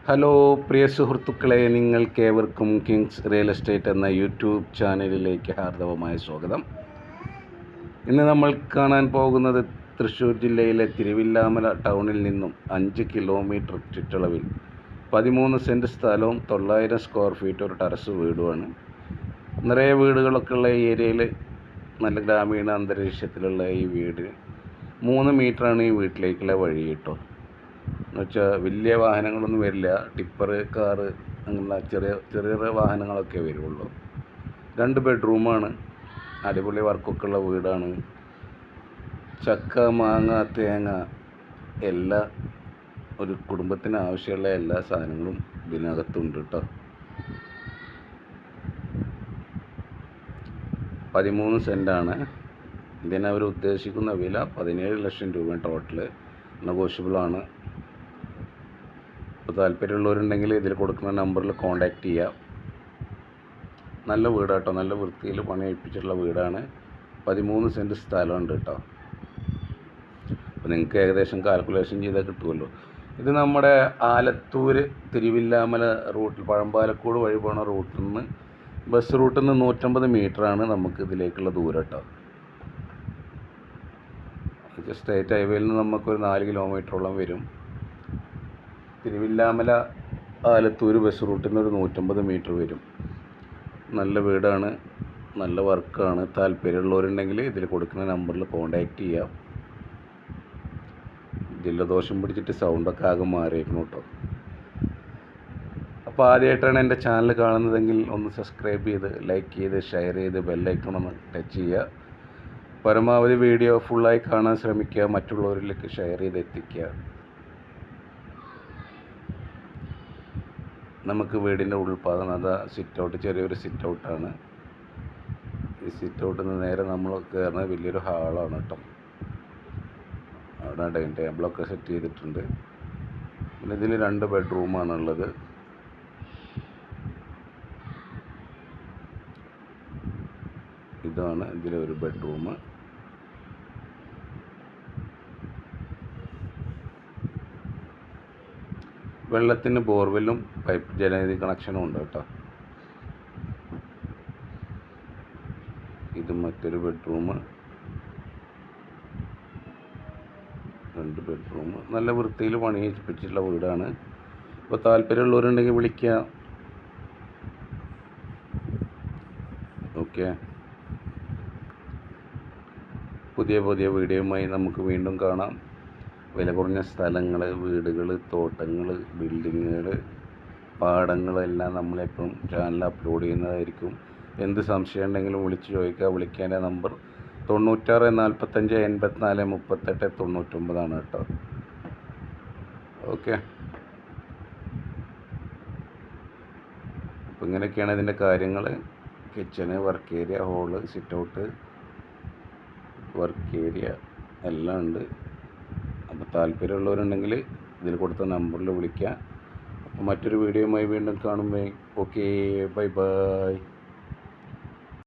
Hello പ്രിയ സുഹൃത്തുക്കളെ, നിങ്ങൾക്കേവർക്കും Kings real estate എന്ന യൂട്യൂബ് ചാനലിലേക്ക് ഹാർദവമായ സ്വാഗതം. ഇന്ന് നമ്മൾ കാണാൻ പോകുന്നത് തൃശ്ശൂർ ജില്ലയിലെ തിരുവില്ലാമല ടൗണിൽ നിന്നും 5 കിലോമീറ്റർ ചുറ്റളവിൽ 13 സെൻറ്റ് സ്ഥലവും 900 സ്ക്വയർ ഫീറ്റ് ഒരു ടെറസ് വീടുമാണ്. നിറയെ വീടുകളൊക്കെ ഉള്ള ഈ ഏരിയയിൽ നല്ല ഗ്രാമീണ അന്തരീക്ഷത്തിലുള്ള ഈ വീട് 3 മീറ്ററാണ് ഈ വീട്ടിലേക്കുള്ള വഴി കേട്ടോ. എന്നുവെച്ചാൽ വലിയ വാഹനങ്ങളൊന്നും വരില്ല, ടിപ്പർ, കാറ് അങ്ങനെയുള്ള ചെറിയ ചെറിയ വാഹനങ്ങളൊക്കെ വരുള്ളൂ. 2 ബെഡ്റൂമാണ്, അടിപൊളി വർക്കൊക്കെ ഉള്ള വീടാണ്. ചക്ക, മാങ്ങ, തേങ്ങ എല്ലാ ഒരു കുടുംബത്തിന് ആവശ്യമുള്ള എല്ലാ സാധനങ്ങളും ഇതിനകത്തുണ്ട് കേട്ടോ. 13 സെൻറ്റാണ് ഇതിനവർ ഉദ്ദേശിക്കുന്ന വില. 17 ലക്ഷം രൂപ ടോട്ടൽ, നെഗോഷ്യബിളാണ്. ഇപ്പോൾ താല്പര്യമുള്ളവരുണ്ടെങ്കിൽ ഇതിൽ കൊടുക്കുന്ന നമ്പറിൽ കോൺടാക്റ്റ് ചെയ്യുക. നല്ല വീടാട്ടോ, നല്ല വൃത്തിയിൽ പണി കഴിപ്പിച്ചിട്ടുള്ള വീടാണ്. 13 സെൻറ്റ് സ്ഥലമുണ്ട് കേട്ടോ. അപ്പോൾ നിങ്ങൾക്ക് ഏകദേശം കാൽക്കുലേഷൻ ചെയ്താൽ കിട്ടുമല്ലോ. ഇത് നമ്മുടെ ആലത്തൂർ തിരുവില്ലാമല റൂട്ടിൽ, പഴമ്പാലക്കോട് വഴി പോണ റൂട്ടിൽ നിന്ന്, ബസ് റൂട്ടിൽ നിന്ന് 150 മീറ്ററാണ് നമുക്ക് ഇതിലേക്കുള്ള ദൂരം കേട്ടോ. സ്റ്റേറ്റ് ഹൈവേയിൽ നിന്ന് നമുക്കൊരു 4 കിലോമീറ്ററോളം വരും. തിരുവില്ലാമല ആലത്തൂർ ബസ് റൂട്ടിൽ നിന്ന് ഒരു 150 മീറ്റർ വരും. നല്ല വീടാണ്, നല്ല വർക്കാണ്. താല്പര്യമുള്ളവരുണ്ടെങ്കിൽ ഇതിൽ കൊടുക്കുന്ന നമ്പറിൽ കോൺടാക്റ്റ് ചെയ്യാം. ജലദോഷം പിടിച്ചിട്ട് സൗണ്ടൊക്കെ ആകെ മാറിയേക്കണം കേട്ടോ. അപ്പോൾ ആദ്യമായിട്ടാണ് എൻ്റെ ചാനൽ കാണുന്നതെങ്കിൽ ഒന്ന് സബ്സ്ക്രൈബ് ചെയ്ത്, ലൈക്ക് ചെയ്ത്, ഷെയർ ചെയ്ത്, ബെല്ലൈക്കൺ ഒന്ന് ടച്ച് ചെയ്യുക. പരമാവധി വീഡിയോ ഫുള്ളായി കാണാൻ ശ്രമിക്കുക, മറ്റുള്ളവരിലേക്ക് ഷെയർ ചെയ്ത് എത്തിക്കുക. നമുക്ക് വീടിൻ്റെ ഉൾഭാഗം, അതാ സിറ്റ് ഔട്ട്, ചെറിയൊരു സിറ്റ് ഔട്ടാണ്. ഈ സിറ്റ് ഔട്ടിൽ നിന്ന് നേരെ നമ്മൾ കയറുന്നത് വലിയൊരു ഹാളാണ് കേട്ടോ. അവിടെ ഡൈനിങ് ടേബിളൊക്കെ സെറ്റ് ചെയ്തിട്ടുണ്ട്. പിന്നെ ഇതിൽ 2 ബെഡ്റൂമാണുള്ളത്. ഇതാണ് ഇതിലൊരു ബെഡ്റൂം. വെള്ളത്തിന് ബോർവെല്ലും പൈപ്പ് ജലനിധി കണക്ഷനും ഉണ്ട് കേട്ടോ. ഇത് മറ്റൊരു ബെഡ്റൂം, 2 ബെഡ്റൂം. നല്ല വൃത്തിയിൽ പണി കഴിപ്പിച്ചിട്ടുള്ള വീടാണ്. അപ്പോൾ താല്പര്യമുള്ളവരുണ്ടെങ്കിൽ വിളിക്കുക. ഓക്കെ, പുതിയ വീഡിയോയുമായി നമുക്ക് വീണ്ടും കാണാം. വില കുറഞ്ഞ സ്ഥലങ്ങൾ, വീടുകൾ, തോട്ടങ്ങൾ, ബിൽഡിങ്ങുകൾ, പാടങ്ങളെല്ലാം നമ്മളെപ്പോഴും ചാനൽ അപ്ലോഡ് ചെയ്യുന്നതായിരിക്കും. എന്ത് സംശയം ഉണ്ടെങ്കിലും വിളിച്ച് ചോദിക്കുക. വിളിക്കേണ്ട നമ്പർ 96 45 84 38 99 കേട്ടോ. ഓക്കെ, അപ്പോൾ ഇങ്ങനെയൊക്കെയാണ് ഇതിൻ്റെ കാര്യങ്ങൾ. Kitchen, work area, hall, sit out, work area എല്ലാം ഉണ്ട്. അപ്പോൾ താല്പര്യമുള്ളവരുണ്ടെങ്കിൽ ഇതിൽ കൊടുത്ത നമ്പറിൽ വിളിക്കുക. അപ്പോൾ മറ്റൊരു വീഡിയോയുമായി വീണ്ടും കാണുമ്പോൾ ഓക്കെ, ബൈ ബൈ.